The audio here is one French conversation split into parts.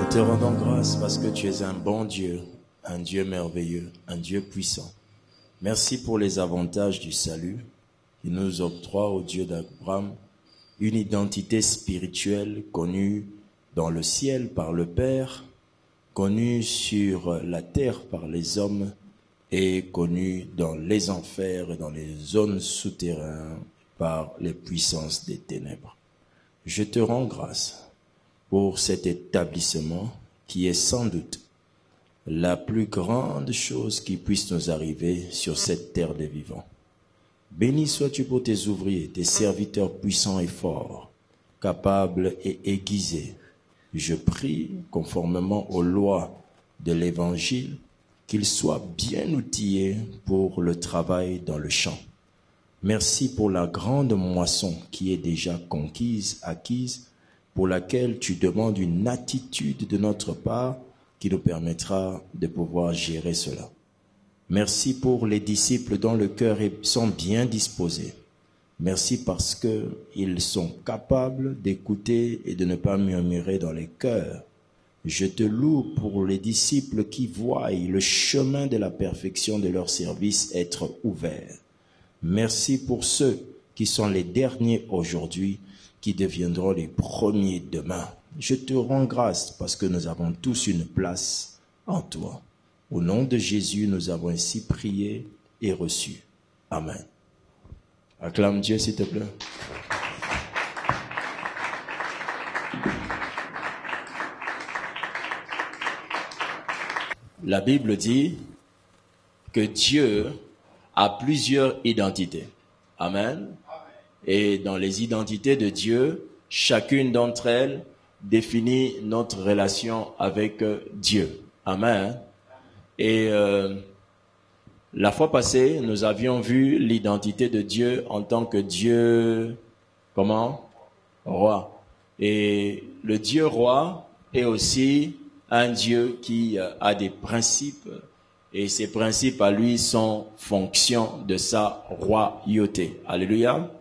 Nous te rendons grâce parce que tu es un bon Dieu, un Dieu merveilleux, un Dieu puissant. Merci pour les avantages du salut qui nous octroie au Dieu d'Abraham une identité spirituelle connue dans le ciel par le Père, connue sur la terre par les hommes et connue dans les enfers et dans les zones souterraines par les puissances des ténèbres. Je te rends grâce pour cet établissement qui est sans doute la plus grande chose qui puisse nous arriver sur cette terre des vivants. Béni sois-tu pour tes ouvriers, tes serviteurs puissants et forts, capables et aiguisés. Je prie, conformément aux lois de l'Évangile, qu'ils soient bien outillés pour le travail dans le champ. Merci pour la grande moisson qui est déjà conquise, acquise, pour laquelle tu demandes une attitude de notre part qui nous permettra de pouvoir gérer cela. Merci pour les disciples dont le cœur sont bien disposés. Merci parce qu'ils sont capables d'écouter et de ne pas murmurer dans les cœurs. Je te loue pour les disciples qui voient le chemin de la perfection de leur service être ouvert. Merci pour ceux qui sont les derniers aujourd'hui, qui deviendront les premiers demain. Je te rends grâce parce que nous avons tous une place en toi. Au nom de Jésus, nous avons ainsi prié et reçu. Amen. Acclame Dieu, s'il te plaît. La Bible dit que Dieu a plusieurs identités. Amen. Et dans les identités de Dieu, chacune d'entre elles définit notre relation avec Dieu. Amen. Et la fois passée, nous avions vu l'identité de Dieu en tant que Dieu, comment? Roi. Et le Dieu roi est aussi un Dieu qui a des principes, et ces principes à lui sont fonction de sa royauté. Alléluia.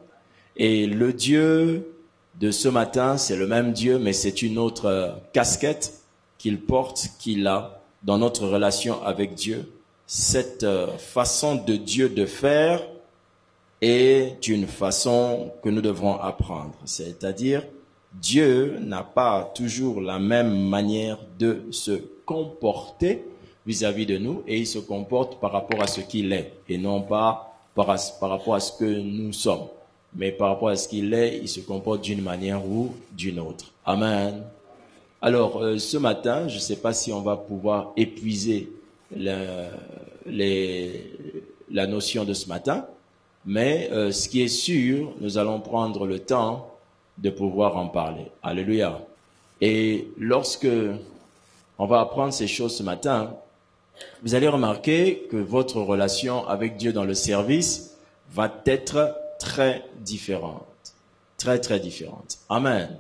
Et le Dieu de ce matin, c'est le même Dieu, mais c'est une autre casquette qu'il porte, qu'il a dans notre relation avec Dieu. Cette façon de Dieu de faire est une façon que nous devrons apprendre. C'est-à-dire, Dieu n'a pas toujours la même manière de se comporter vis-à-vis de nous, et il se comporte par rapport à ce qu'il est, et non pas par rapport à ce que nous sommes. Mais par rapport à ce qu'il est, il se comporte d'une manière ou d'une autre. Amen. Alors, ce matin, je ne sais pas si on va pouvoir épuiser la notion de ce matin, mais ce qui est sûr, nous allons prendre le temps de pouvoir en parler. Alléluia. Et lorsque on va apprendre ces choses ce matin, vous allez remarquer que votre relation avec Dieu dans le service va être très différente. Très, très différente. Amen.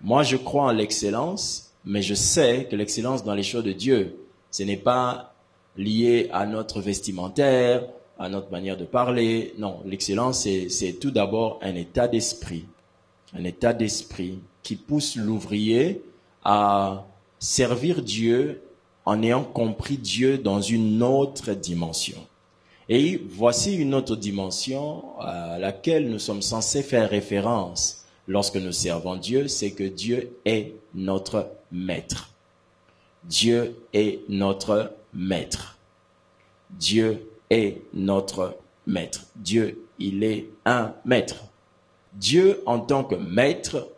Moi, je crois en l'excellence, mais je sais que l'excellence dans les choses de Dieu, ce n'est pas lié à notre vestimentaire, à notre manière de parler. Non, l'excellence, c'est tout d'abord un état d'esprit. Un état d'esprit qui pousse l'ouvrier à servir Dieu en ayant compris Dieu dans une autre dimension. Et voici une autre dimension à laquelle nous sommes censés faire référence lorsque nous servons Dieu, c'est que Dieu est notre maître. Dieu est notre maître. Dieu est notre maître. Dieu, il est un maître. Dieu, en tant que maître,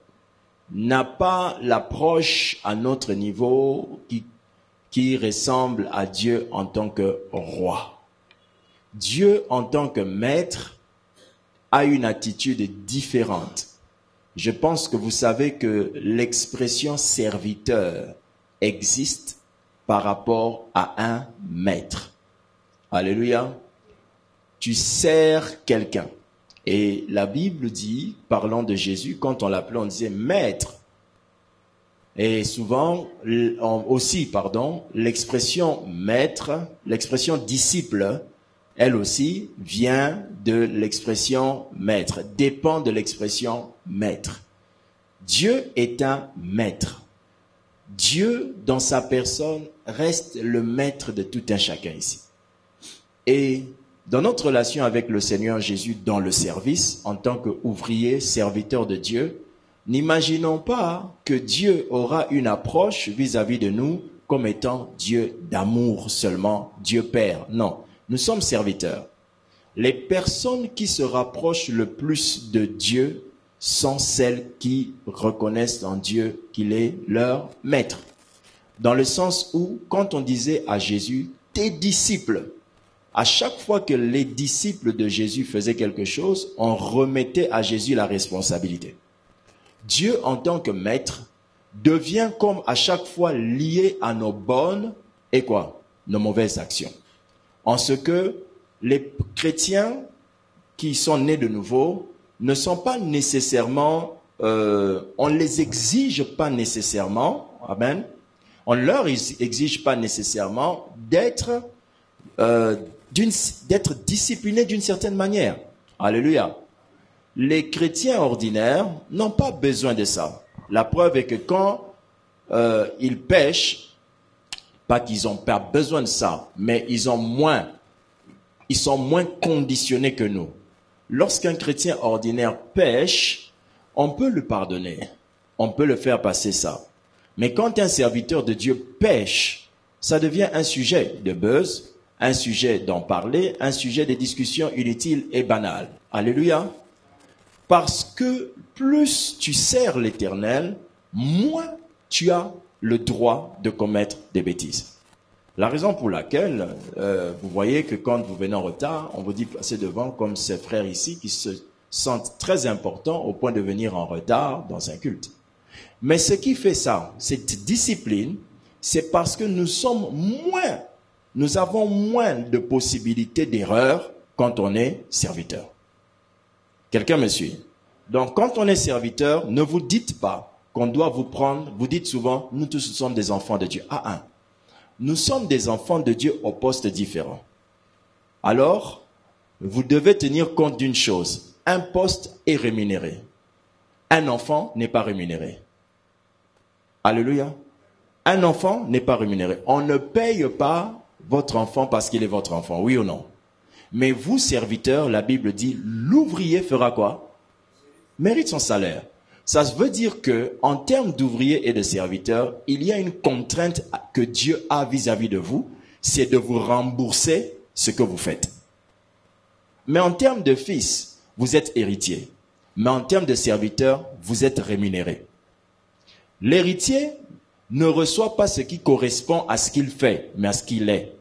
n'a pas l'approche à notre niveau qui ressemble à Dieu en tant que roi. Dieu, en tant que maître, a une attitude différente. Je pense que vous savez que l'expression serviteur existe par rapport à un maître. Alléluia. Tu sers quelqu'un. Et la Bible dit, parlant de Jésus, quand on l'appelait, on disait maître. Et souvent, l'expression maître, l'expression disciple, elle aussi vient de l'expression maître, dépend de l'expression maître. Dieu est un maître. Dieu, dans sa personne, reste le maître de tout un chacun ici. Et dans notre relation avec le Seigneur Jésus dans le service, en tant qu'ouvrier, serviteur de Dieu, n'imaginons pas que Dieu aura une approche vis-à-vis de nous comme étant Dieu d'amour seulement, Dieu Père. Non, nous sommes serviteurs. Les personnes qui se rapprochent le plus de Dieu sont celles qui reconnaissent en Dieu qu'il est leur maître. Dans le sens où, quand on disait à Jésus, tes disciples, à chaque fois que les disciples de Jésus faisaient quelque chose, on remettait à Jésus la responsabilité. Dieu, en tant que maître, devient comme à chaque fois lié à nos bonnes et quoi? Nos mauvaises actions. En ce que les chrétiens qui sont nés de nouveau ne sont pas nécessairement, on ne les exige pas nécessairement, amen, on ne leur exige pas nécessairement d'être disciplinés d'une certaine manière. Alléluia. Les chrétiens ordinaires n'ont pas besoin de ça. La preuve est que quand ils pêchent, pas qu'ils n'ont pas besoin de ça, mais ils sont moins conditionnés que nous. Lorsqu'un chrétien ordinaire pêche, on peut le pardonner. On peut le faire passer ça. Mais quand un serviteur de Dieu pêche, ça devient un sujet de buzz, un sujet d'en parler, un sujet de discussion inutile et banale. Alléluia. Parce que plus tu sers l'Éternel, moins tu as le droit de commettre des bêtises. La raison pour laquelle, vous voyez que quand vous venez en retard, on vous dit passer devant comme ces frères ici qui se sentent très importants au point de venir en retard dans un culte. Mais ce qui fait ça, cette discipline, c'est parce que nous avons moins de possibilités d'erreur quand on est serviteur. Quelqu'un me suit? Donc, quand on est serviteur, ne vous dites pas qu'on doit vous prendre, vous dites souvent, nous tous sommes des enfants de Dieu. Nous sommes des enfants de Dieu au poste différent. Alors, vous devez tenir compte d'une chose. Un poste est rémunéré. Un enfant n'est pas rémunéré. Alléluia. Un enfant n'est pas rémunéré. On ne paye pas votre enfant parce qu'il est votre enfant, oui ou non? Mais vous, serviteurs, la Bible dit, l'ouvrier fera quoi? Mérite son salaire. Ça veut dire que, en termes d'ouvriers et de serviteurs, il y a une contrainte que Dieu a vis-à-vis de vous, c'est de vous rembourser ce que vous faites. Mais en termes de fils, vous êtes héritier. Mais en termes de serviteurs, vous êtes rémunéré. L'héritier ne reçoit pas ce qui correspond à ce qu'il fait, mais à ce qu'il est.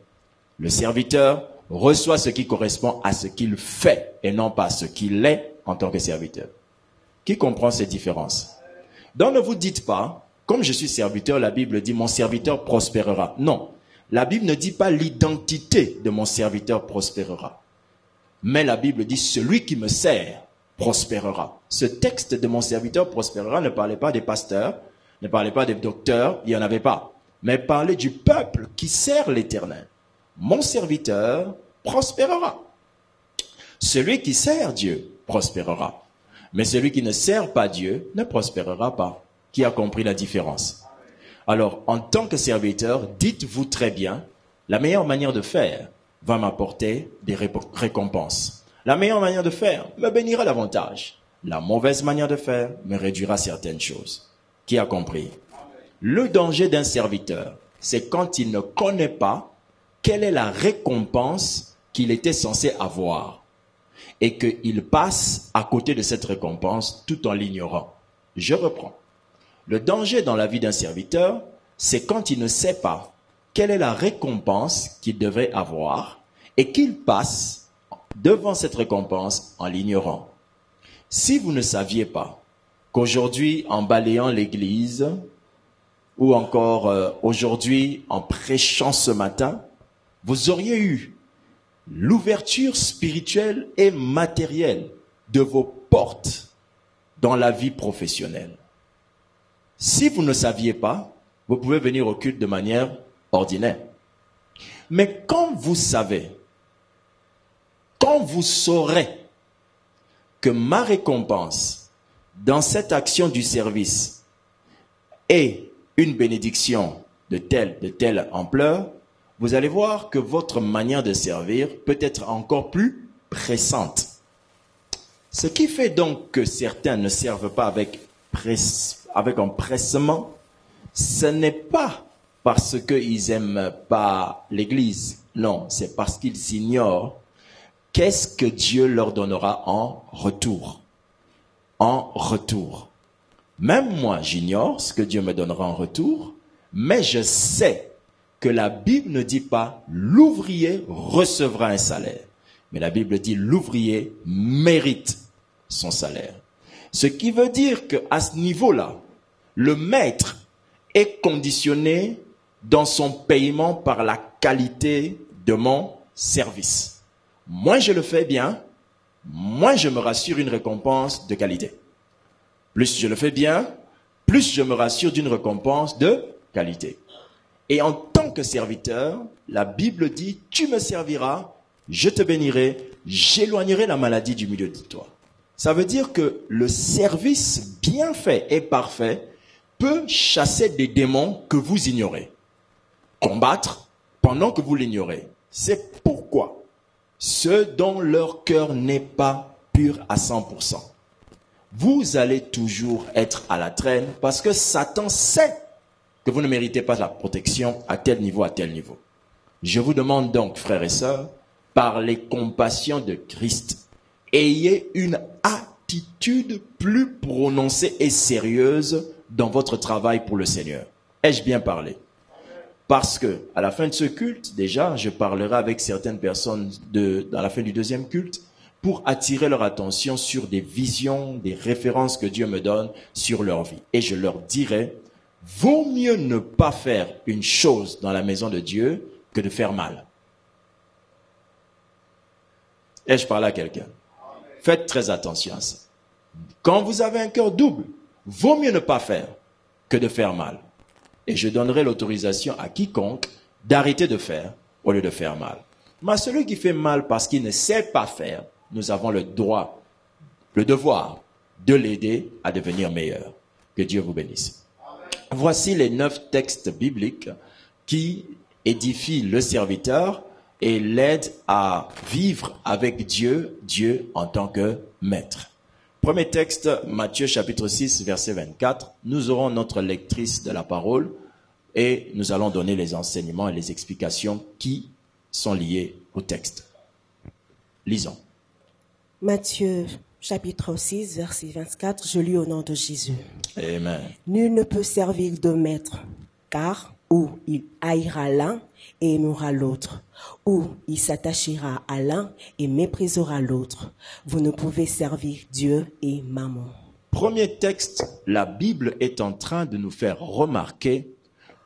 Le serviteur reçoit ce qui correspond à ce qu'il fait et non pas ce qu'il est en tant que serviteur. Qui comprend ces différences? Donc ne vous dites pas, comme je suis serviteur, la Bible dit mon serviteur prospérera. Non, la Bible ne dit pas l'identité de mon serviteur prospérera. Mais la Bible dit celui qui me sert prospérera. Ce texte de mon serviteur prospérera ne parlait pas des pasteurs, ne parlait pas des docteurs, il n'y en avait pas. Mais parlait du peuple qui sert l'Éternel. Mon serviteur prospérera. Celui qui sert Dieu prospérera. Mais celui qui ne sert pas Dieu ne prospérera pas. Qui a compris la différence? Alors, en tant que serviteur, dites-vous très bien, la meilleure manière de faire va m'apporter des récompenses. La meilleure manière de faire me bénira davantage. La mauvaise manière de faire me réduira certaines choses. Qui a compris? Le danger d'un serviteur, c'est quand il ne connaît pas quelle est la récompense qu'il était censé avoir. Et qu'il passe à côté de cette récompense tout en l'ignorant. Je reprends. Le danger dans la vie d'un serviteur, c'est quand il ne sait pas quelle est la récompense qu'il devrait avoir et qu'il passe devant cette récompense en l'ignorant. Si vous ne saviez pas qu'aujourd'hui, en balayant l'église, ou encore aujourd'hui, en prêchant ce matin, vous auriez eu l'ouverture spirituelle et matérielle de vos portes dans la vie professionnelle. Si vous ne saviez pas, vous pouvez venir au culte de manière ordinaire. Mais quand vous savez, quand vous saurez que ma récompense dans cette action du service est une bénédiction de telle ampleur, vous allez voir que votre manière de servir peut être encore plus pressante. Ce qui fait donc que certains ne servent pas avec empressement, ce n'est pas parce qu'ils n'aiment pas l'Église. Non, c'est parce qu'ils ignorent qu'est-ce que Dieu leur donnera en retour. En retour. Même moi, j'ignore ce que Dieu me donnera en retour, mais je sais que la Bible ne dit pas l'ouvrier recevra un salaire. Mais la Bible dit l'ouvrier mérite son salaire. Ce qui veut dire qu'à ce niveau-là, le maître est conditionné dans son paiement par la qualité de mon service. Moins je le fais bien, moins je me rassure une récompense de qualité. Plus je le fais bien, plus je me rassure d'une récompense de qualité. Et en tant que serviteur, la Bible dit, tu me serviras, je te bénirai, j'éloignerai la maladie du milieu de toi. Ça veut dire que le service bien fait et parfait peut chasser des démons que vous ignorez. Combattre pendant que vous l'ignorez. C'est pourquoi ceux dont leur cœur n'est pas pur à 100%. Vous allez toujours être à la traîne parce que Satan sait que vous ne méritez pas la protection à tel niveau, à tel niveau. Je vous demande donc, frères et sœurs, par les compassions de Christ, ayez une attitude plus prononcée et sérieuse dans votre travail pour le Seigneur. Ai-je bien parlé? Parce que à la fin de ce culte, déjà, je parlerai avec certaines personnes à la fin du deuxième culte pour attirer leur attention sur des visions, des références que Dieu me donne sur leur vie. Et je leur dirai, vaut mieux ne pas faire une chose dans la maison de Dieu que de faire mal. Ai-je parlé à quelqu'un? Faites très attention à ça. Quand vous avez un cœur double, vaut mieux ne pas faire que de faire mal. Et je donnerai l'autorisation à quiconque d'arrêter de faire au lieu de faire mal. Mais celui qui fait mal parce qu'il ne sait pas faire, nous avons le droit, le devoir de l'aider à devenir meilleur. Que Dieu vous bénisse. Voici les 9 textes bibliques qui édifient le serviteur et l'aident à vivre avec Dieu, Dieu en tant que maître. Premier texte, Matthieu chapitre 6, verset 24. Nous aurons notre lectrice de la parole et nous allons donner les enseignements et les explications qui sont liées au texte. Lisons. Matthieu chapitre 6, verset 24, je lis au nom de Jésus. Amen. Nul ne peut servir deux maîtres, car ou il haïra l'un et aimera l'autre, ou il s'attachera à l'un et méprisera l'autre. Vous ne pouvez servir Dieu et Mammon. Premier texte, la Bible est en train de nous faire remarquer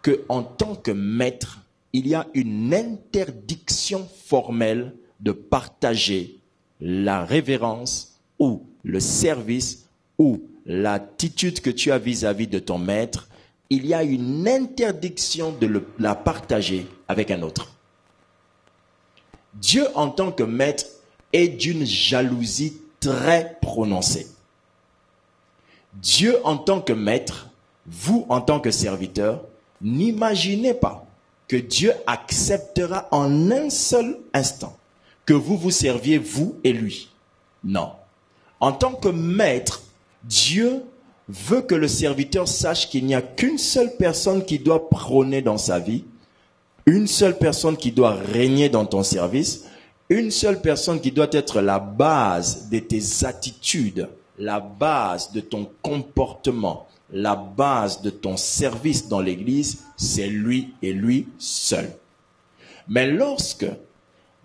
que en tant que maître, il y a une interdiction formelle de partager la révérence ou le service ou l'attitude que tu as vis-à-vis de ton maître. Il y a une interdiction de la partager avec un autre. Dieu en tant que maître est d'une jalousie très prononcée. Dieu en tant que maître, vous en tant que serviteur, n'imaginez pas que Dieu acceptera en un seul instant que vous vous serviez vous et lui. Non. En tant que maître, Dieu veut que le serviteur sache qu'il n'y a qu'une seule personne qui doit prôner dans sa vie, une seule personne qui doit régner dans ton service, une seule personne qui doit être la base de tes attitudes, la base de ton comportement, la base de ton service dans l'église, c'est lui et lui seul. Mais lorsque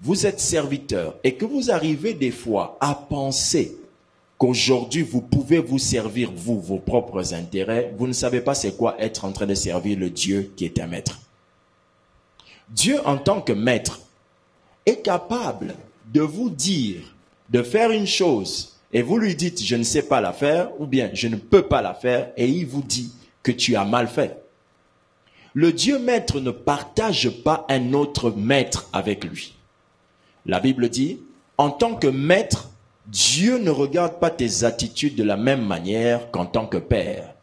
vous êtes serviteur et que vous arrivez des fois à penser qu'aujourd'hui vous pouvez vous servir vous, vos propres intérêts, vous ne savez pas c'est quoi être en train de servir le Dieu qui est un maître. Dieu en tant que maître est capable de vous dire de faire une chose et vous lui dites je ne sais pas la faire ou bien je ne peux pas la faire et il vous dit que tu as mal fait. Le Dieu maître ne partage pas un autre maître avec lui. La Bible dit, en tant que maître, Dieu ne regarde pas tes attitudes de la même manière qu'en tant que père.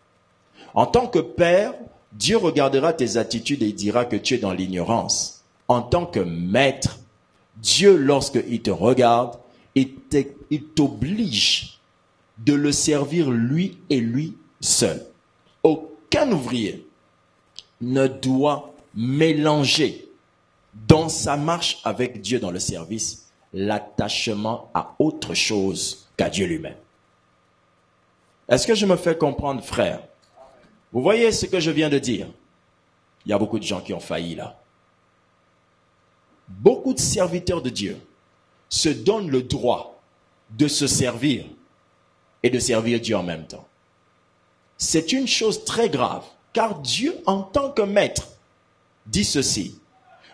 En tant que père, Dieu regardera tes attitudes et il dira que tu es dans l'ignorance. En tant que maître, Dieu, lorsqu'il te regarde, il t'oblige de le servir lui et lui seul. Aucun ouvrier ne doit mélanger dans sa marche avec Dieu dans le service l'attachement à autre chose qu'à Dieu lui-même. Est-ce que je me fais comprendre, frère? Vous voyez ce que je viens de dire? Il y a beaucoup de gens qui ont failli là. Beaucoup de serviteurs de Dieu se donnent le droit de se servir et de servir Dieu en même temps. C'est une chose très grave, car Dieu, en tant que maître, dit ceci: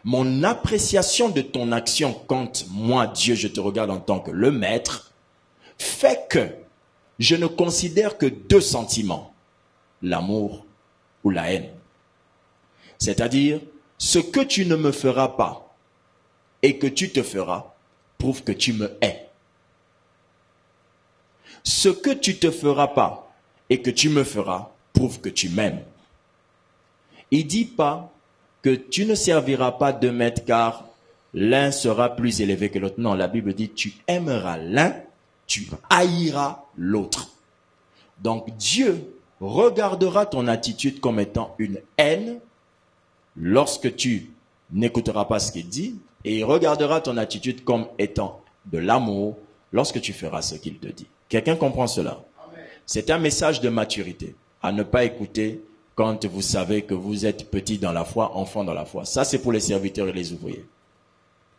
mon appréciation de ton action quand moi, Dieu, je te regarde en tant que le maître, fait que je ne considère que deux sentiments, l'amour ou la haine. C'est-à-dire, ce que tu ne me feras pas et que tu te feras, prouve que tu me hais. Ce que tu te feras pas et que tu me feras, prouve que tu m'aimes. Il dit pas que tu ne serviras pas deux maîtres car l'un sera plus élevé que l'autre. Non, la Bible dit tu aimeras l'un, tu haïras l'autre. Donc Dieu regardera ton attitude comme étant une haine lorsque tu n'écouteras pas ce qu'il dit, et il regardera ton attitude comme étant de l'amour lorsque tu feras ce qu'il te dit. Quelqu'un comprend cela? C'est un message de maturité, à ne pas écouter quand vous savez que vous êtes petit dans la foi, enfant dans la foi. Ça, c'est pour les serviteurs et les ouvriers.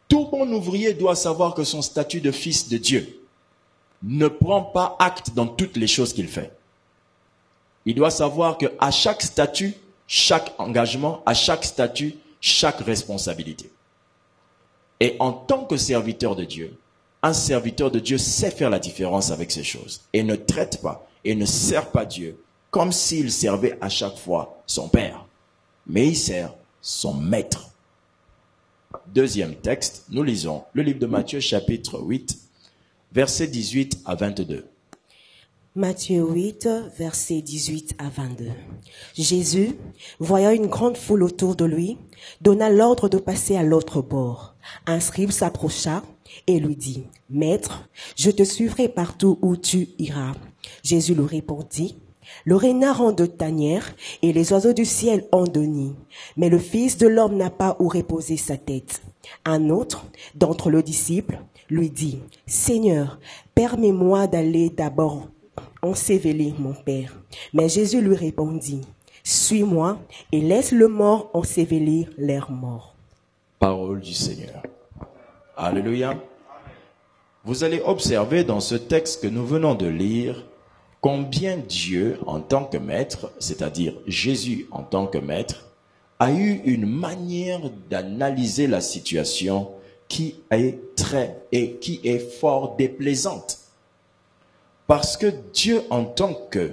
Tout bon ouvrier doit savoir que son statut de fils de Dieu ne prend pas acte dans toutes les choses qu'il fait. Il doit savoir qu'à chaque statut, chaque engagement, à chaque statut, chaque responsabilité. Et en tant que serviteur de Dieu, un serviteur de Dieu sait faire la différence avec ces choses et ne traite pas et ne sert pas Dieu comme s'il servait à chaque fois son Père, mais il sert son Maître. Deuxième texte, nous lisons le livre de Matthieu chapitre 8, versets 18 à 22. Matthieu 8, versets 18 à 22. Jésus, voyant une grande foule autour de lui, donna l'ordre de passer à l'autre bord. Un scribe s'approcha et lui dit, « Maître, je te suivrai partout où tu iras. » Jésus lui répondit, « Le renard ont de tanières et les oiseaux du ciel ont de nids, mais le Fils de l'homme n'a pas où reposer sa tête. » Un autre, d'entre les disciples, lui dit, « Seigneur, permets-moi d'aller d'abord ensevelir mon Père. » Mais Jésus lui répondit, « Suis-moi et laisse le mort ensevelir leurs morts. » Parole du Seigneur. Alléluia. Vous allez observer dans ce texte que nous venons de lire combien Dieu, en tant que maître, c'est-à-dire Jésus en tant que maître, a eu une manière d'analyser la situation qui est fort déplaisante. Parce que Dieu, en tant que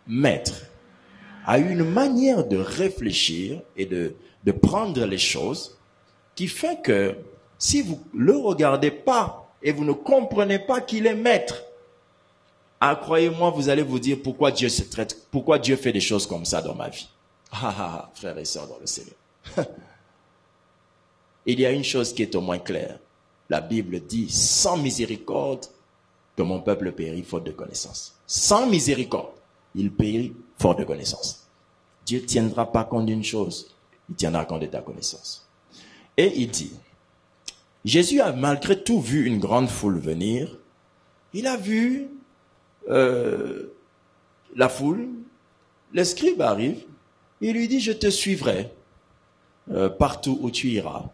maître, a eu une manière de réfléchir et de prendre les choses qui fait que si vous ne le regardez pas et vous ne comprenez pas qu'il est maître, croyez-moi, vous allez vous dire pourquoi Dieu fait des choses comme ça dans ma vie. Frères et sœurs dans le Seigneur. Il y a une chose qui est au moins claire. La Bible dit, sans miséricorde, que mon peuple périt faute de connaissance. Sans miséricorde, il périt faute de connaissance. Dieu ne tiendra pas compte d'une chose, il tiendra compte de ta connaissance. Et il dit, Jésus a malgré tout vu une grande foule venir. Il a vu la foule, le scribe arrive, il lui dit, je te suivrai partout où tu iras.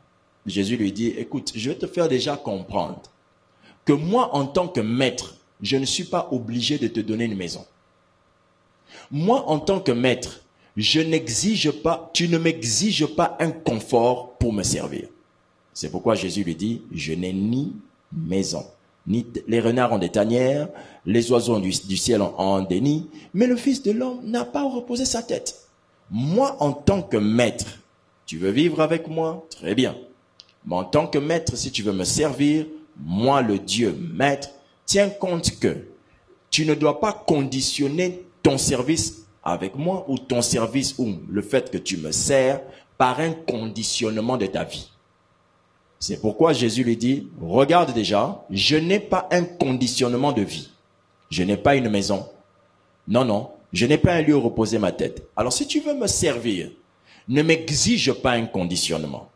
Jésus lui dit, écoute, je vais te faire déjà comprendre que moi, en tant que maître, je ne suis pas obligé de te donner une maison. Moi, en tant que maître, tu ne m'exiges pas un confort pour me servir. C'est pourquoi Jésus lui dit, je n'ai ni maison, ni les renards ont des tanières, les oiseaux du ciel ont des nids, mais le Fils de l'homme n'a pas reposé sa tête. Moi, en tant que maître, tu veux vivre avec moi? Très bien. Mais en tant que maître, si tu veux me servir, moi, le Dieu maître, tiens compte que tu ne dois pas conditionner ton service avec moi ou ton service ou le fait que tu me sers par un conditionnement de ta vie. C'est pourquoi Jésus lui dit, regarde déjà, je n'ai pas un conditionnement de vie. Je n'ai pas une maison. Non, je n'ai pas un lieu où reposer ma tête. Alors si tu veux me servir, ne m'exige pas un conditionnement.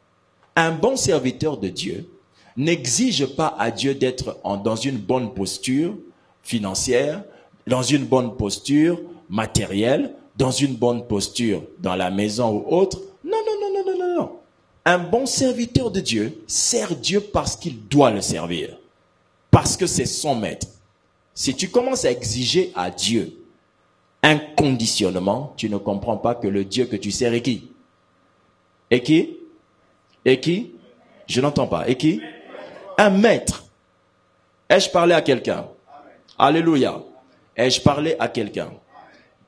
Un bon serviteur de Dieu n'exige pas à Dieu d'être dans une bonne posture financière, dans une bonne posture matérielle, dans une bonne posture dans la maison ou autre. Non. Un bon serviteur de Dieu sert Dieu parce qu'il doit le servir, parce que c'est son maître. Si tu commences à exiger à Dieu un conditionnement, tu ne comprends pas que le Dieu que tu sers est qui? Et qui? Et qui? Je n'entends pas. Et qui? Un maître. Ai-je parlé à quelqu'un? Alléluia. Ai-je parlé à quelqu'un?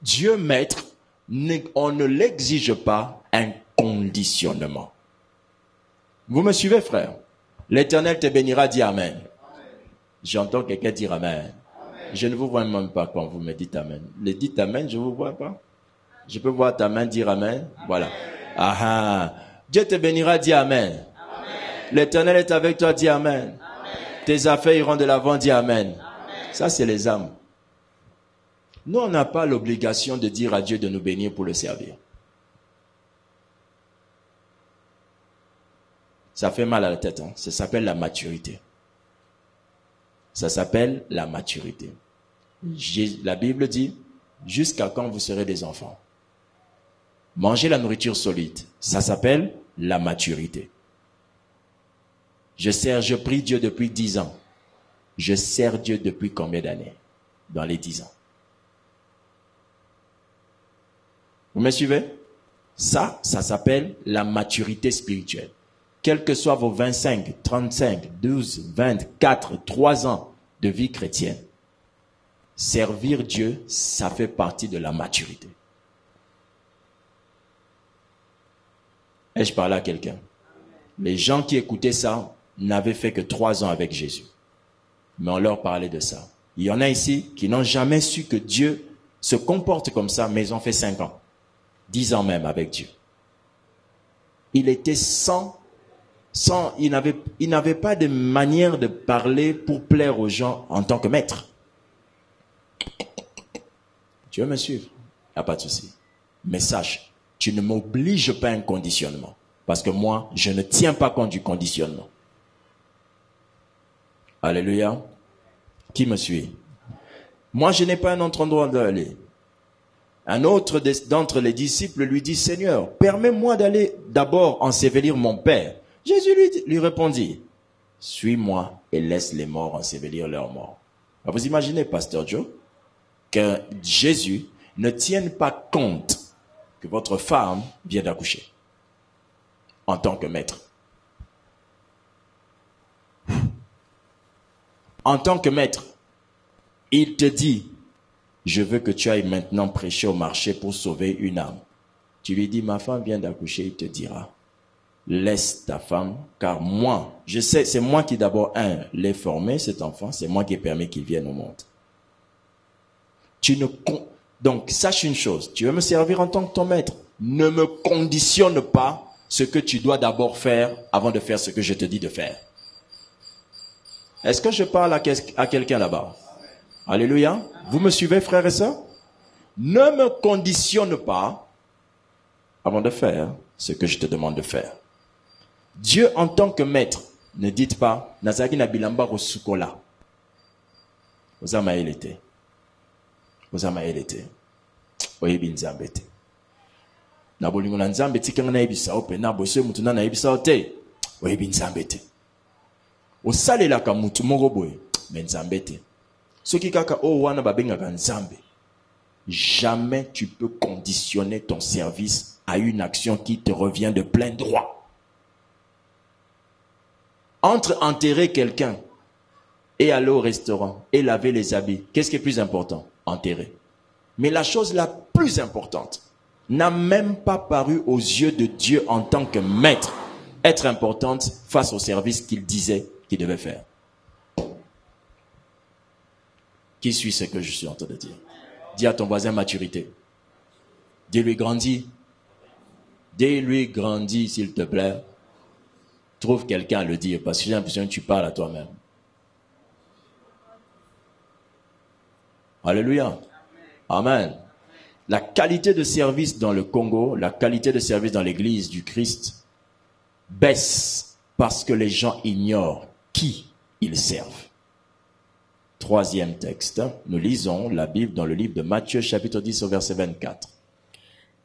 Dieu maître, on ne l'exige pas un conditionnement. Vous me suivez, frère? L'Éternel te bénira, dis Amen. J'entends quelqu'un dire Amen. Je ne vous vois même pas quand vous me dites Amen. Le dites Amen, je ne vous vois pas. Je peux voir ta main dire Amen. Voilà. Ah, Dieu te bénira, dis Amen. L'Éternel est avec toi, dis Amen. Tes affaires iront de l'avant, dis Amen. Ça, c'est les âmes. Nous, on n'a pas l'obligation de dire à Dieu de nous bénir pour le servir. Ça fait mal à la tête. Ça s'appelle la maturité. Ça s'appelle la maturité. La Bible dit, jusqu'à quand vous serez des enfants? Mangez la nourriture solide. Ça s'appelle la maturité. Je prie Dieu depuis 10 ans. Je sers Dieu depuis combien d'années? Dans les 10 ans. Vous me suivez? Ça s'appelle la maturité spirituelle. Quels que soient vos 25, 35, 12, 24, 3 ans de vie chrétienne, servir Dieu, ça fait partie de la maturité. Ai-je parlé à quelqu'un? Les gens qui écoutaient ça n'avaient fait que 3 ans avec Jésus. Mais on leur parlait de ça. Il y en a ici qui n'ont jamais su que Dieu se comporte comme ça, mais ils ont fait 5 ans. 10 ans même avec Dieu. Il était il n'avait pas de manière de parler pour plaire aux gens en tant que maître. Tu veux me suivre? Il n'y a pas de souci. Mais sache, tu ne m'obliges pas à un conditionnement. Parce que moi, je ne tiens pas compte du conditionnement. Alléluia. Qui me suit? Moi, je n'ai pas un autre endroit d'aller. Un autre d'entre les disciples lui dit, Seigneur, permets-moi d'aller d'abord ensevelir mon père. Jésus lui répondit, suis-moi et laisse les morts ensevelir leurs morts. Alors vous imaginez, Pasteur Joe, que Jésus ne tienne pas compte que votre femme vient d'accoucher en tant que maître. En tant que maître, il te dit, je veux que tu ailles maintenant prêcher au marché pour sauver une âme. Tu lui dis, ma femme vient d'accoucher, il te dira, laisse ta femme, car moi, je sais, c'est moi qui d'abord, l'ai formé, cet enfant, c'est moi qui ai permis qu'il vienne au monde. Donc, sache une chose, tu veux me servir en tant que ton maître, ne me conditionne pas ce que tu dois d'abord faire avant de faire ce que je te dis de faire. Est-ce que je parle à quelqu'un là-bas? Alléluia. Vous me suivez, frères et sœurs? Ne me conditionne pas avant de faire ce que je te demande de faire. Dieu en tant que maître, ne dites pas, Nazaki na bilamba rosukola. Ozama elete. Ozama elete. Oyebi nzambete. Na bolingo na nzambe tikanga na yebisa ope na boso mutu na yebisa ote. Oyebi nzambete. Osalelaka mutu moko boye, mais nzambete. Soki kaka o wana babengaka nzambe. Jamais tu peux conditionner ton service à une action qui te revient de plein droit. Entre enterrer quelqu'un et aller au restaurant et laver les habits, qu'est-ce qui est plus important? Enterrer. Mais la chose la plus importante n'a même pas paru aux yeux de Dieu en tant que maître être importante face au service qu'il disait qu'il devait faire. Qui suit ce que je suis en train de dire? Dis à ton voisin maturité. Dis-lui grandis. Dis-lui grandis, s'il te plaît. Trouve quelqu'un à le dire, parce que j'ai l'impression que tu parles à toi-même. Alléluia. Amen. La qualité de service dans le Congo, la qualité de service dans l'église du Christ baisse parce que les gens ignorent qui ils servent. Troisième texte, nous lisons la Bible dans le livre de Matthieu, chapitre 10, au verset 24.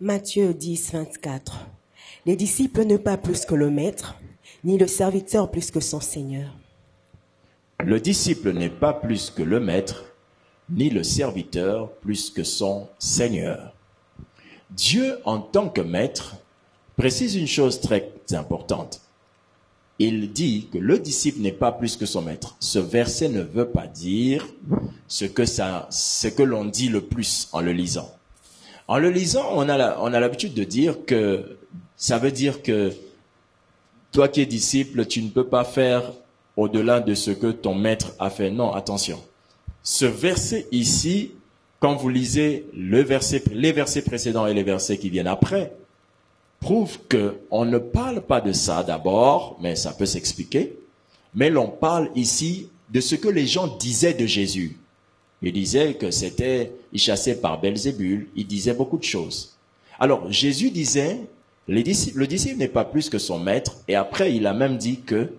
Matthieu 10, 24. Les disciples ne pas plus que le maître, ni le serviteur plus que son Seigneur. Le disciple n'est pas plus que le maître, ni le serviteur plus que son Seigneur. Dieu, en tant que maître, précise une chose très importante. Il dit que le disciple n'est pas plus que son maître. Ce verset ne veut pas dire ce que l'on dit le plus en le lisant. En le lisant, on a l'habitude de dire que ça veut dire que toi qui es disciple, tu ne peux pas faire au-delà de ce que ton maître a fait. Non, attention. Ce verset ici, quand vous lisez les versets précédents et les versets qui viennent après, prouve qu'on ne parle pas de ça d'abord, mais ça peut s'expliquer, mais l'on parle ici de ce que les gens disaient de Jésus. Ils disaient que il chassait par Belzébul, il disait beaucoup de choses. Alors, Jésus disait, le disciple n'est pas plus que son maître, et après il a même dit que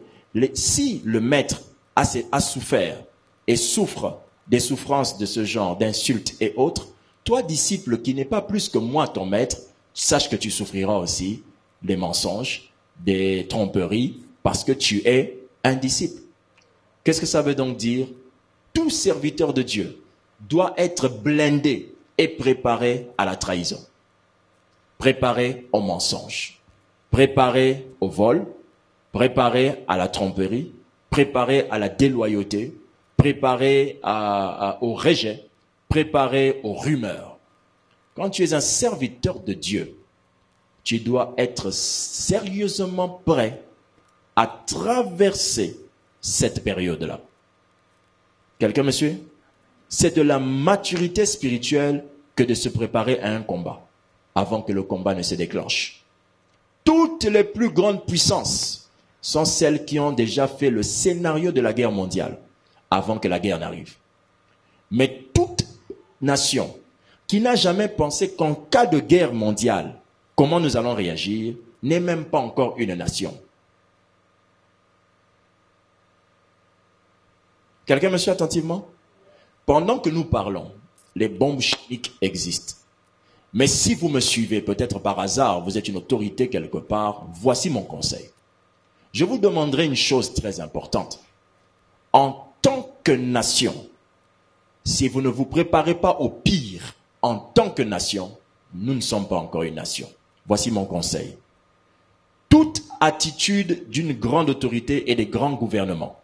si le maître a souffert et souffre des souffrances de ce genre, d'insultes et autres, toi disciple qui n'es pas plus que moi ton maître, sache que tu souffriras aussi des mensonges, des tromperies, parce que tu es un disciple. Qu'est-ce que ça veut donc dire? Tout serviteur de Dieu doit être blindé et préparé à la trahison, préparé au mensonge, préparé au vol, préparé à la tromperie, préparé à la déloyauté, préparé au rejet, préparé aux rumeurs. Quand tu es un serviteur de Dieu, tu dois être sérieusement prêt à traverser cette période-là. Quelqu'un me suit? C'est de la maturité spirituelle que de se préparer à un combat avant que le combat ne se déclenche. Toutes les plus grandes puissances sont celles qui ont déjà fait le scénario de la guerre mondiale avant que la guerre n'arrive. Mais toute nation qui n'a jamais pensé qu'en cas de guerre mondiale, comment nous allons réagir, n'est même pas encore une nation. Quelqu'un me suit attentivement? Pendant que nous parlons, les bombes chimiques existent. Mais si vous me suivez, peut-être par hasard, vous êtes une autorité quelque part, voici mon conseil. Je vous demanderai une chose très importante. En tant que nation, si vous ne vous préparez pas au pire, en tant que nation, nous ne sommes pas encore une nation. Voici mon conseil. Toute attitude d'une grande autorité et des grands gouvernements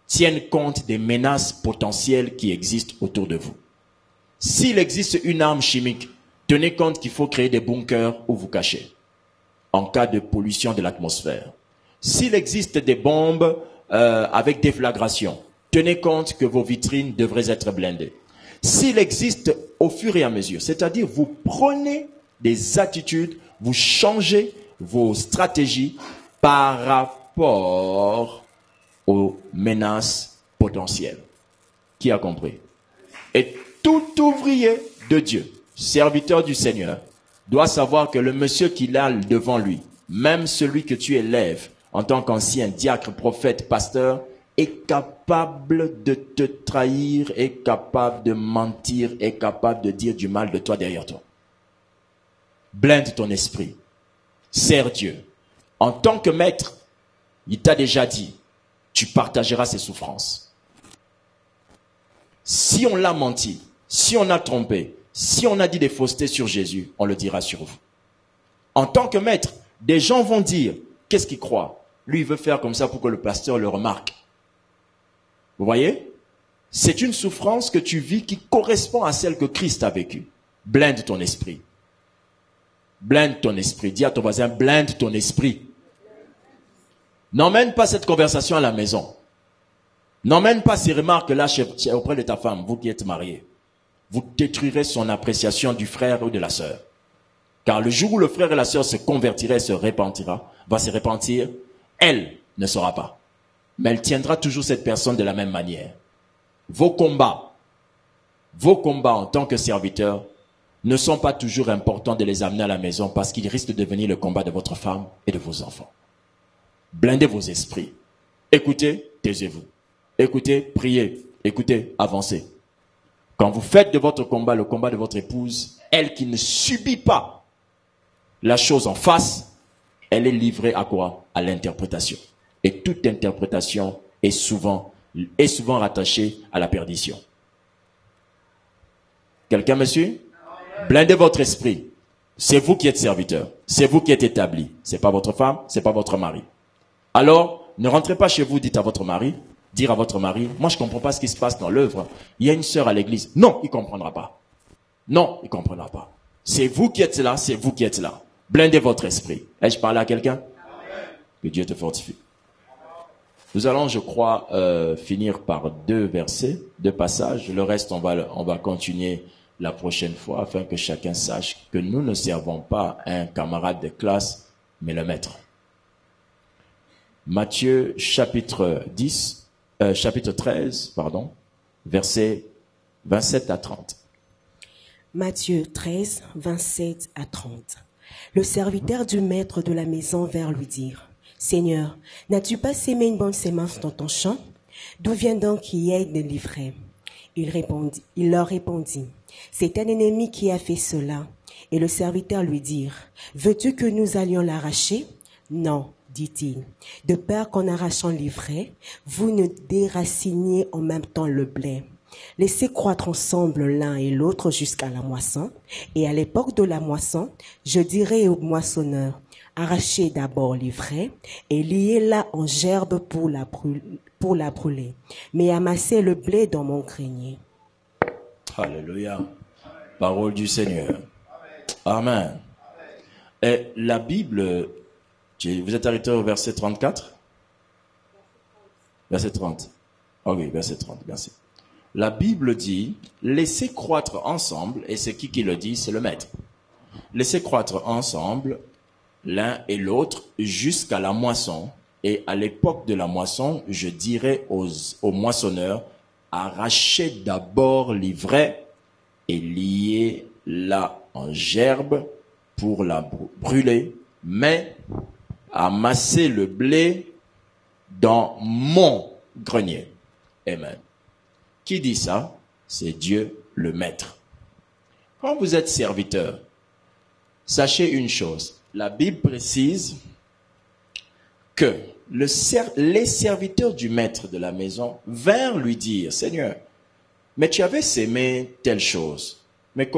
tiennent compte des menaces potentielles qui existent autour de vous. S'il existe une arme chimique, tenez compte qu'il faut créer des bunkers où vous cachez, en cas de pollution de l'atmosphère. S'il existe des bombes avec déflagration, tenez compte que vos vitrines devraient être blindées. S'il existe au fur et à mesure, c'est-à-dire vous prenez des attitudes, vous changez vos stratégies par rapport aux menaces potentielles. Qui a compris? Et tout ouvrier de Dieu, serviteur du Seigneur, doit savoir que le monsieur qu'il a devant lui, même celui que tu élèves en tant qu'ancien diacre, prophète, pasteur, est capable de te trahir, est capable de mentir, est capable de dire du mal de toi derrière toi. Blinde ton esprit. Sers Dieu. En tant que maître, il t'a déjà dit, tu partageras ses souffrances. Si on l'a menti, si on a trompé, si on a dit des faussetés sur Jésus, on le dira sur vous. En tant que maître, des gens vont dire, qu'est-ce qu'il croit? Lui, il veut faire comme ça pour que le pasteur le remarque. Vous voyez? C'est une souffrance que tu vis qui correspond à celle que Christ a vécue. Blinde ton esprit. Blinde ton esprit. Dis à ton voisin, blinde ton esprit. N'emmène pas cette conversation à la maison. N'emmène pas ces remarques-là auprès de ta femme, vous qui êtes mariés. Vous détruirez son appréciation du frère ou de la sœur. Car le jour où le frère et la sœur se convertira et va se repentir, elle ne saura pas. Mais elle tiendra toujours cette personne de la même manière. Vos combats en tant que serviteurs ne sont pas toujours importants de les amener à la maison parce qu'ils risquent de devenir le combat de votre femme et de vos enfants. Blindez vos esprits. Écoutez, taisez-vous. Écoutez, priez. Écoutez, avancez. Quand vous faites de votre combat le combat de votre épouse, elle qui ne subit pas la chose en face, elle est livrée à quoi? À l'interprétation. Et toute interprétation est souvent rattachée à la perdition. Quelqu'un me suit? Blindez votre esprit. C'est vous qui êtes serviteur. C'est vous qui êtes établi. C'est pas votre femme, c'est pas votre mari. Alors, ne rentrez pas chez vous, dire à votre mari, moi je comprends pas ce qui se passe dans l'œuvre. Il y a une sœur à l'église. Non, il comprendra pas. Non, il comprendra pas. C'est vous qui êtes là, c'est vous qui êtes là. Blindez votre esprit. Ai-je parlé à quelqu'un? Que Dieu te fortifie. Nous allons, je crois, finir par 2 versets, 2 passages. Le reste, on va continuer la prochaine fois afin que chacun sache que nous ne servons pas un camarade de classe, mais le maître. Matthieu chapitre 13, versets 27 à 30. Matthieu 13, 27 à 30. Le serviteur du maître de la maison vint lui dire, « Seigneur, n'as-tu pas sémé une bonne sémence dans ton champ? D'où vient donc qu'il y ait des livrets ?» Il leur répondit, « C'est un ennemi qui a fait cela. » Et le serviteur lui dit, « Veux-tu que nous allions l'arracher? » « Non, dit-il, de peur qu'en arrachant l'ivraie, vous ne déraciniez en même temps le blé. Laissez croître ensemble l'un et l'autre jusqu'à la moisson, et à l'époque de la moisson, je dirai au moissonneur, arrachez d'abord l'ivraie et liez-la en gerbe pour la brûler, mais amassez le blé dans mon grenier. » Alléluia. Parole du Seigneur. Amen. Et la Bible, vous êtes arrêté au verset 34? Verset 30. Ah oui, verset 30, merci. La Bible dit, laissez croître ensemble, et c'est qui le dit? C'est le maître. Laissez croître ensemble l'un et l'autre jusqu'à la moisson. Et à l'époque de la moisson, je dirais aux moissonneurs, arrachez d'abord l'ivraie et liez-la en gerbe pour la brûler, mais amassez le blé dans mon grenier. Amen. Qui dit ça? C'est Dieu le maître. Quand vous êtes serviteur, sachez une chose. La Bible précise que les serviteurs du maître de la maison vinrent lui dire, « Seigneur, mais tu avais sémé telle chose. Mais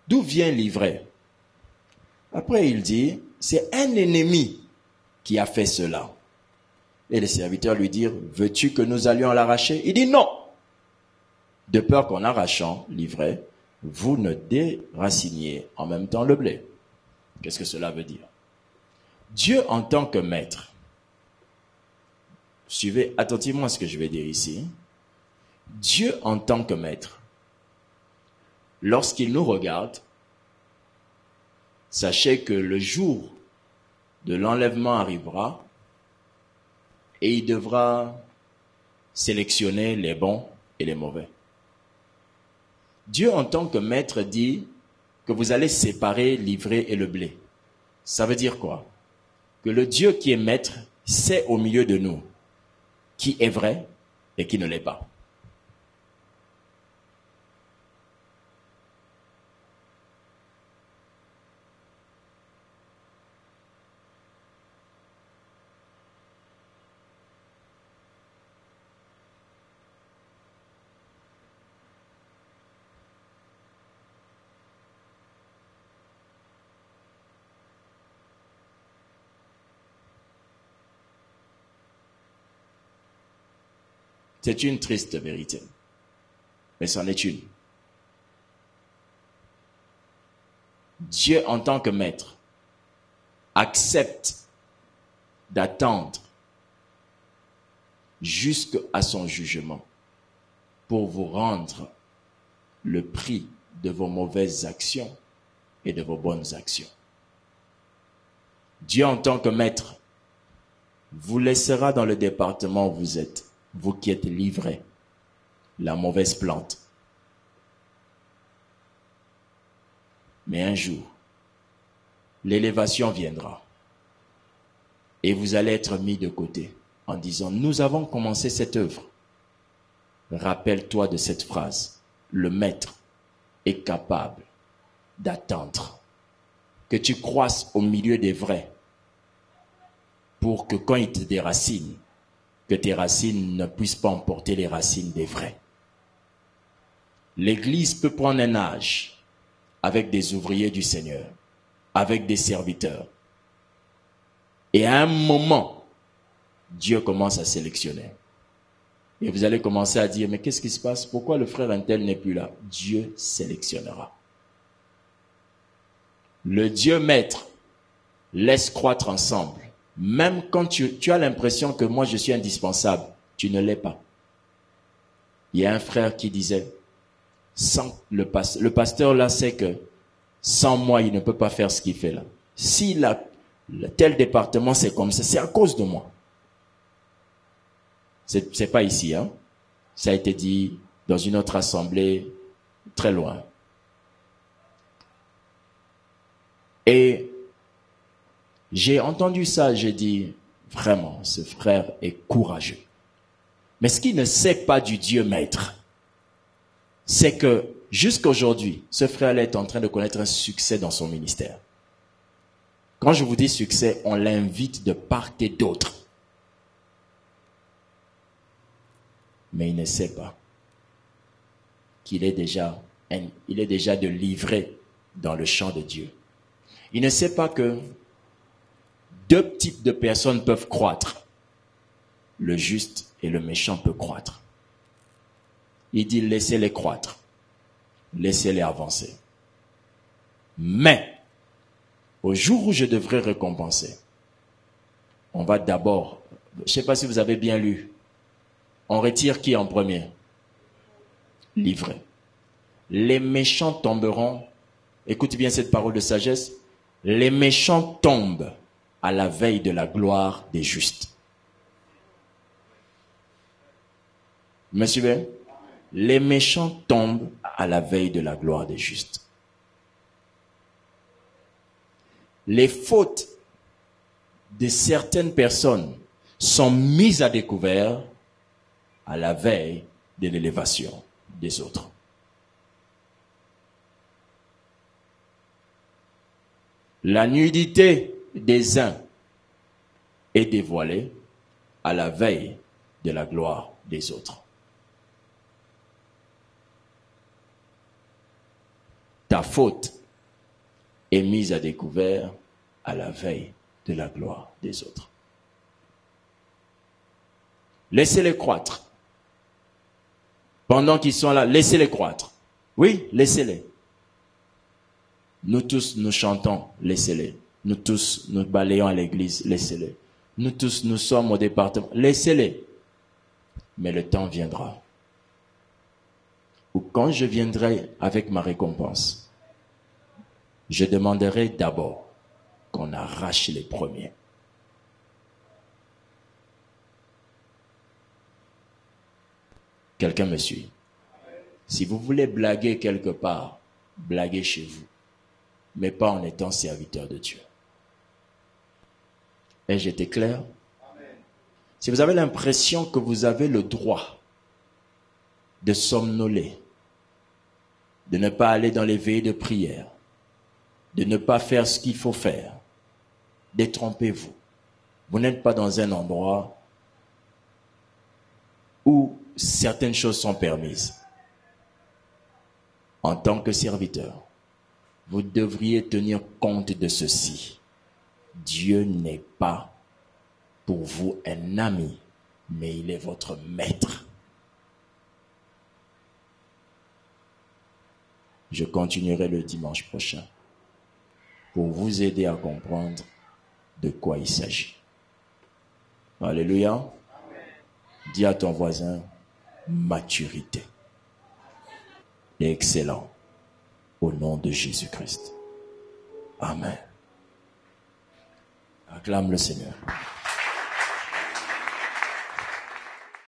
d'où vient l'ivraie? » Après il dit, « C'est un ennemi qui a fait cela. » Et les serviteurs lui dirent, « Veux-tu que nous allions l'arracher? » Il dit, « Non. De peur qu'en arrachant l'ivraie, vous ne déraciniez en même temps le blé. » Qu'est-ce que cela veut dire? Dieu en tant que maître, suivez attentivement ce que je vais dire ici. Dieu en tant que maître, lorsqu'il nous regarde, sachez que le jour de l'enlèvement arrivera et il devra sélectionner les bons et les mauvais. Dieu en tant que maître dit que vous allez séparer l'ivraie et le blé. Ça veut dire quoi? Que le Dieu qui est maître sait au milieu de nous qui est vrai et qui ne l'est pas. C'est une triste vérité, mais c'en est une. Dieu, en tant que maître, accepte d'attendre jusqu'à son jugement pour vous rendre le prix de vos mauvaises actions et de vos bonnes actions. Dieu, en tant que maître, vous laissera dans le département où vous êtes, vous qui êtes livrés, la mauvaise plante. Mais un jour, l'élévation viendra et vous allez être mis de côté en disant, nous avons commencé cette œuvre. Rappelle-toi de cette phrase, le maître est capable d'attendre que tu croisses au milieu des vrais pour que quand il te déracine, que tes racines ne puissent pas emporter les racines des vrais. L'Église peut prendre un âge avec des ouvriers du Seigneur, avec des serviteurs. Et à un moment, Dieu commence à sélectionner. Et vous allez commencer à dire, mais qu'est-ce qui se passe? Pourquoi le frère Intel n'est plus là? Dieu sélectionnera. Le Dieu maître laisse croître ensemble. Même quand tu as l'impression que moi je suis indispensable, tu ne l'es pas. Il y a un frère qui disait, le pasteur là sait que sans moi il ne peut pas faire ce qu'il fait là. Si tel département c'est comme ça, c'est à cause de moi. C'est pas ici, hein. Ça a été dit dans une autre assemblée très loin. Et j'ai entendu ça, j'ai dit, vraiment, ce frère est courageux. Mais ce qu'il ne sait pas du Dieu maître, c'est que jusqu'à aujourd'hui, ce frère est en train de connaître un succès dans son ministère. Quand je vous dis succès, on l'invite de part et d'autre. Mais il ne sait pas qu'il est déjà de livré dans le champ de Dieu. Il ne sait pas que deux types de personnes peuvent croître. Le juste et le méchant peuvent croître. Il dit laissez-les croître. Laissez-les avancer. Mais, au jour où je devrais récompenser, on va d'abord, je ne sais pas si vous avez bien lu, on retire qui en premier? Livré. Les méchants tomberont, écoute bien cette parole de sagesse, les méchants tombent à la veille de la gloire des justes. Vous me suivez? Les méchants tombent à la veille de la gloire des justes. Les fautes de certaines personnes sont mises à découvert à la veille de l'élévation des autres. La nudité des uns est dévoilée à la veille de la gloire des autres. Ta faute est mise à découvert à la veille de la gloire des autres. Laissez-les croître. Pendant qu'ils sont là, laissez-les croître. Oui, laissez-les. Nous tous, nous chantons, laissez-les. Nous tous, nous balayons à l'église, laissez-les. Nous tous, nous sommes au département, laissez-les. Mais le temps viendra où quand je viendrai avec ma récompense, je demanderai d'abord qu'on arrache les premiers. Quelqu'un me suit? Si vous voulez blaguer quelque part, blaguez chez vous, mais pas en étant serviteur de Dieu. Ai-je été clair? Si vous avez l'impression que vous avez le droit de somnoler, de ne pas aller dans les veillées de prière, de ne pas faire ce qu'il faut faire, détrompez-vous. Vous n'êtes pas dans un endroit où certaines choses sont permises. En tant que serviteur, vous devriez tenir compte de ceci. Dieu n'est pas pour vous un ami, mais il est votre maître. Je continuerai le dimanche prochain pour vous aider à comprendre de quoi il s'agit. Alléluia. Dis à ton voisin, maturité. Excellent. Au nom de Jésus-Christ. Amen. Acclame le Seigneur.